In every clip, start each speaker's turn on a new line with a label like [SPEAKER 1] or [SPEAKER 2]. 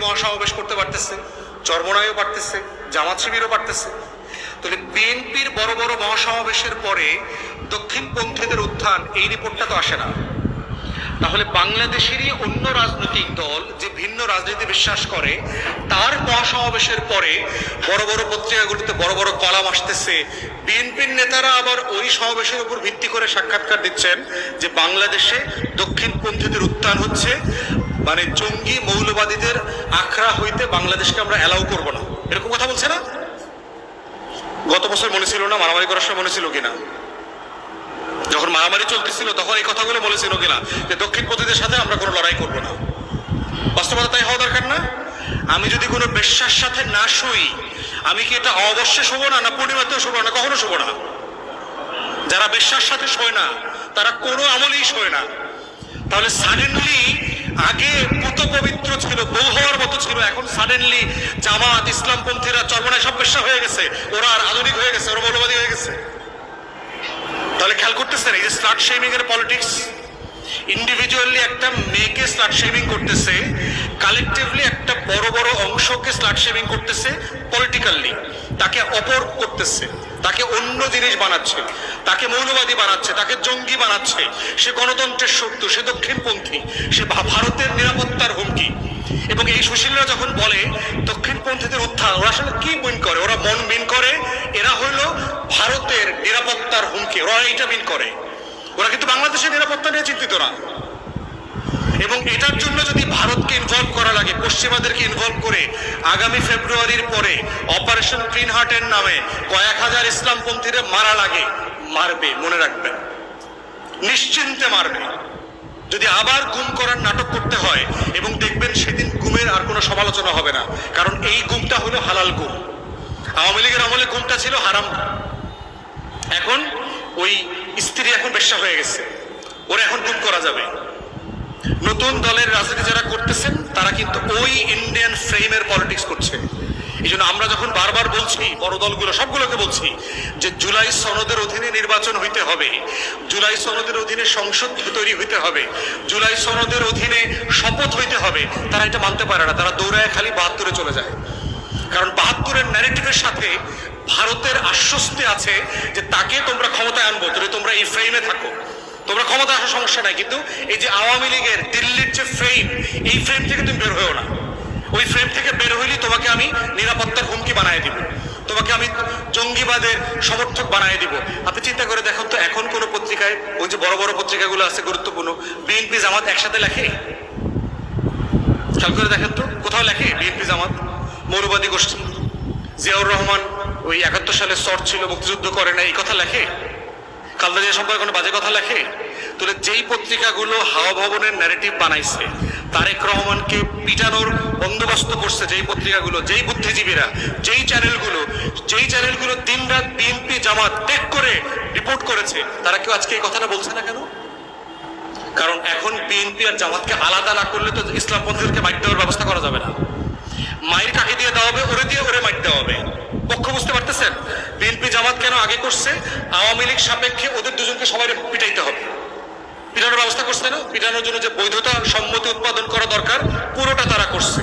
[SPEAKER 1] মহাসমাবেশ করতে পারতেছে, চরমোনাইও পারতেছে, জামাত শিবিরও পারতেছে। তাহলে বিএনপির বড় বড় মহাসমাবেশের পরে দক্ষিণপন্থীদের উত্থান, এই রিপোর্টটা তো আসে না। তাহলে বাংলাদেশেরই অন্য রাজনৈতিক দল যে ভিন্ন রাজনীতি বিশ্বাস করে, তার মহাসমাবেশের পরে বড় বড় পত্রিকাগুলোতে বড় বড় কলাম আসতেছে। বিএনপির নেতারা আবার ওই সমাবেশের উপর ভিত্তি করে সাক্ষাৎকার দিচ্ছেন যে বাংলাদেশে দক্ষিণপন্থীদের উত্থান হচ্ছে, মানে জঙ্গি মৌলবাদীদের আখড়া হইতে বাংলাদেশকে আমরা অ্যালাউ করব না, এরকম কথা বলছে না? গত বছর মনে ছিল না? মারামারি করার সময় মনে ছিল কিনা? যখন মারামারি চলতেছিল তখন এই কথাগুলো বলেছিল কিনা যে দক্ষিণপন্থীদের সাথে আমরা কোনো লড়াই করব না? বাস্তবতা তাই হওয়া দরকার না? আমি যদি কোনো বেশ্যার সাথে না শুই, আমি কি এটা অবশ্যই শোবো না, না পূর্ণিমাতেও শোবো না, কখনো শোবো না? যারা বেশ্যার সাথে শোয় না তারা কোনো আমলেই শোয় না। তাহলে সাডেনলি আগে পুত পবিত্র ছিল, বউ হওয়ার মতো ছিল, এখন সাডেনলি জামাত, ইসলামপন্থীরা, চরমোনাই সব বেশ্যা হয়ে গেছে, ওরা আর আধুনিক হয়ে গেছে, ওরা মৌলবাদী হয়ে গেছে। তাহলে খেয়াল করতেছেন এই যে স্লাট শেমিং এর পলিটিক্স, ইন্ডিভিজুয়ালি একটা মেয়েকে স্লাট শেমিং করতেছে, কালেকটিভলি একটা বড় বড় অংশকে স্লাট শেমিং করতেছে, পলিটিক্যালি তাকে অপর করতেছে, তাকে অন্য জিনিস বানাচ্ছে, তাকে মৌলবাদী বানাচ্ছে, তাকে জঙ্গি বানাচ্ছে, সে গণতন্ত্রের শত্রু, সে দক্ষিণপন্থী, সে ভারতের নিরাপত্তার হুমকি। এবং এই সুশীলরা যখন বলে দক্ষিণপন্থীদের উত্থান, ওরা আসলে কি মিন করে? ওরা মন মিন করে এরা হইল ভারতের নিরাপত্তার হুমকি, ওরা এইটা মিন করে। ওরা কিন্তু বাংলাদেশের নিরাপত্তা নিয়ে চিন্তিত না। এবং এটার জন্য যদি ভারতকে ইনভলভ করা লাগে, পশ্চিমাদেরকে ইনভলভ করে আগামী ফেব্রুয়ারির পরে অপারেশন গ্রিন হার্টের নামে কয়েক হাজার ইসলামপন্থীরা মারা লাগে, মারবে, মনে রাখবেন, নিশ্চিন্তে মারবে। যদি আবার গুম করার নাটক করতে হয়, এবং দেখবেন সেদিন গুমের আর কোনো সমালোচনা হবে না, কারণ এই গুমটা হলো হালাল গুম। আওয়ামী লীগের আমলে গুমটা ছিল হারাম। এখন ওই স্ত্রী এখন বেশ্যা হয়ে গেছে, ওরা এখন গুম করা যাবে। নতুন দলের রাজনীতি যারা করতেছেন তারা কিন্তু ওই ইন্ডিয়ান ফ্রেমের পলিটিক্স করছে। এই জন্য আমরা যখন বারবার বলছি, বড় দলগুলো সবগুলোকে বলছি যে জুলাই সনদের অধীনে নির্বাচন হইতে হবে, জুলাই সনদের অধীনে সংসদ তৈরি হইতে হবে, জুলাই সনদের অধীনে শপথ হইতে হবে, তারা এটা মানতে পারে না। তারা দৌড়ায় খালি ৭২-এ চলে যায়। কারণ ৭২-এর ন্যারেটিভের সাথে ভারতের আশ্বস্তি আছে যে তাকে তোমরা ক্ষমতায় আনবো, তোমরা এই ফ্রেমে থাকো, তোমরা ক্ষমতা আসার সমস্যা নাই। কিন্তু এই যে আওয়ামী লীগের দিল্লির যে ফ্রেম, এই ফ্রেম থেকে তুমি বের হয়েও না। ওই ফ্রেম থেকে বের হইলে তোমাকে আমি নিরাপত্তার হুমকি বানিয়ে দিব, তোমাকে আমি জঙ্গিবাদের সমর্থক বানিয়ে দিব। আপনি চিন্তা করে দেখুন তো, এখন কোন পত্রিকায়, ওই যে বড় বড় পত্রিকাগুলো আছে গুরুত্বপূর্ণ, বিএনপি জামাত একসাথে লেখে? খেয়াল করে দেখেন তো, কোথাও লেখে বিএনপি জামাত মৌলবাদী গোষ্ঠী? জিয়াউর রহমান ওই ৭১ সালে শর্ট ছিল, মুক্তিযুদ্ধ করে না, এই কথা লেখে? খালেদা জিয়া সম্পর্কে কোনো বাজে কথা লেখে? তাহলে যেই পত্রিকাগুলো হাওয়া ভবনের ন্যারেটিভ বানাইছে, তারেক রহমানকে পিটানোর বন্দোবস্ত করছে যেই পত্রিকাগুলো, যেই বুদ্ধিজীবীরা, যেই চ্যানেলগুলো দিনরাত বিএনপি জামাত ত্যাগ করে রিপোর্ট করেছে, তারা কেউ আজকে এই কথাটা বলছে না কেন? কারণ এখন বিএনপি আর জামাতকে আলাদা না করলে তো ইসলামপন্থীদেরকে মাইর দেওয়ার ব্যবস্থা করা যাবে না। মায়ের কাকে দিয়ে দেওয়া হবে? ওরে দিয়ে ওরে মাইর দেওয়া হবে। পক্ষ বুঝতে পারতেছেন? বিএনপি জামাত কেন আগে করছে? আওয়ামী লীগ সাপেক্ষে ওদের দুজনকে সবাই পিটাইতে হবে, পিটানোর ব্যবস্থা করছে না? পিটানোর জন্য যে বৈধতা, সম্মতি উৎপাদন করা দরকার, পুরোটা তারা করছে।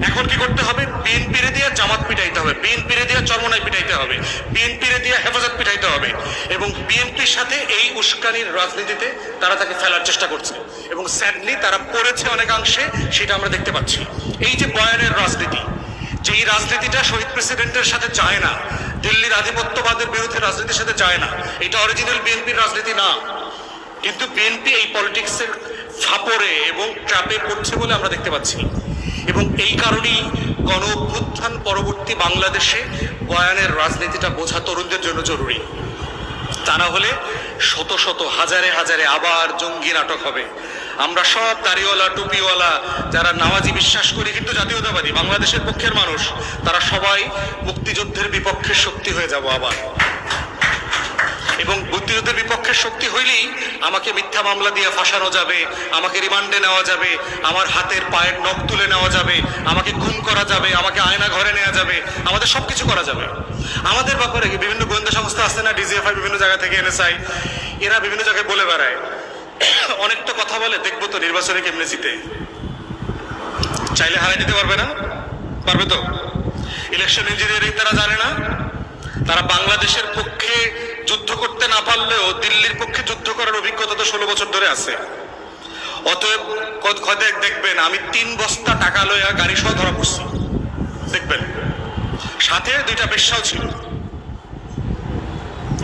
[SPEAKER 1] এখন কি করতে হবে? বিএনপিরে দিয়ে জামাত পিটাইতে হবে, বিএনপিরে দিয়ে চরমোনাই পিটাইতে হবে, বিএনপিরে দিয়ে হেফাজত পিটাইতে হবে। এবং বিএনপির সাথে এই উস্কানির রাজনীতিতে তারা তাকে ফেলার চেষ্টা করছে, এবং স্যাডলি তারা পড়েছে অনেকাংশে, সেটা আমরা দেখতে পাচ্ছি। এই যে বয়ানের রাজনীতি, যেই রাজনীতিটা শহীদ প্রেসিডেন্টের সাথে যায় না, দিল্লির আধিপত্যবাদের বিরুদ্ধে রাজনীতির সাথে যায় না, এটা অরিজিনাল বিএনপির রাজনীতি না। কিন্তু বিএনপি এই পলিটিক্সের ফাপড়ে এবং ট্র্যাপে পড়ছে বলে আমরা দেখতে পাচ্ছি। এবং এই কারণেই গণ অভ্যুত্থান পরবর্তী বাংলাদেশে বয়ানের রাজনীতিটা বোঝা তরুণদের জন্য জরুরি। তা না হলে শত শত, হাজারে হাজারে আবার জঙ্গি নাটক হবে। আমরা সব দাড়িওয়ালা, টুপিওয়ালা, যারা নামাজি বিশ্বাস করি কিন্তু জাতীয়তাবাদী, বাংলাদেশের পক্ষের মানুষ, তারা সবাই মুক্তিযুদ্ধের বিপক্ষের শক্তি হয়ে যাব আবার। এবং মুক্তিযুদ্ধের বিপক্ষের শক্তি হইলেই আমাকে মিথ্যা মামলা দিয়ে ফাঁসানো যাবে, আমাকে রিমান্ডে নেওয়া যাবে, আমার হাতের পায়ের নখ তুলে নেওয়া যাবে, আমাকে খুন করা যাবে, আমাকে আয়না ঘরে নেওয়া যাবে, আমাদের সবকিছু করা যাবে। আমাদের ব্যাপারে বিভিন্ন গোয়েন্দা সংস্থা আছে না, ডিজিএফআই, বিভিন্ন জায়গা থেকে এনএসআই, এরা বিভিন্ন জায়গায় বলে বেড়ায়, অনেক তো কথা বলে, দেখবো তো নির্বাচনে কেমনে জিতে। চাইলে হারাই দিতে পারবে না? পারবে তো? ইলেকশন ইঞ্জিনিয়ারিং তারা জানে না? তারা বাংলাদেশের পক্ষে যুদ্ধ করতে না পারলেও দিল্লির পক্ষে যুদ্ধ করার অভিজ্ঞতা তো 16 বছর ধরে আছে। অতএব দেখবেন আমি 3 বস্তা টাকা লইয়া গাড়ি সহ ধরা পড়ছি, দেখবেন সাথে 2টা বেশ্যাও ছিল,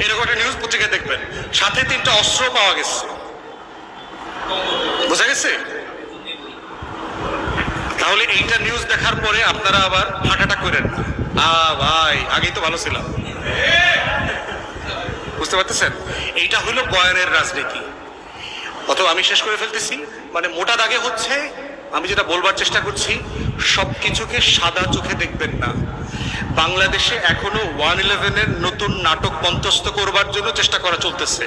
[SPEAKER 1] এরকম একটা নিউজ পত্রিকায় দেখবেন, সাথে 3টা অস্ত্র পাওয়া গেছে। বোঝা গেছে? তাহলে এইটা নিউজ দেখার পরে আপনারা আবার হার্ট অ্যাটাক করেন না, ভাই আগেই তো ভালো ছিলাম। বুঝতে পারতেছেন? এইটা হলো বয়ানের রাজনীতি। অথবা আমি শেষ করে ফেলতেছি, মানে মোটা দাগে হচ্ছে, আমি যেটা বলবার চেষ্টা করছি, সবকিছুকে সাদা চোখে দেখবেন না। বাংলাদেশে এখনো 111-এর নতুন নাটক মঞ্চস্থ করবার জন্য চেষ্টা করা চলতেছে।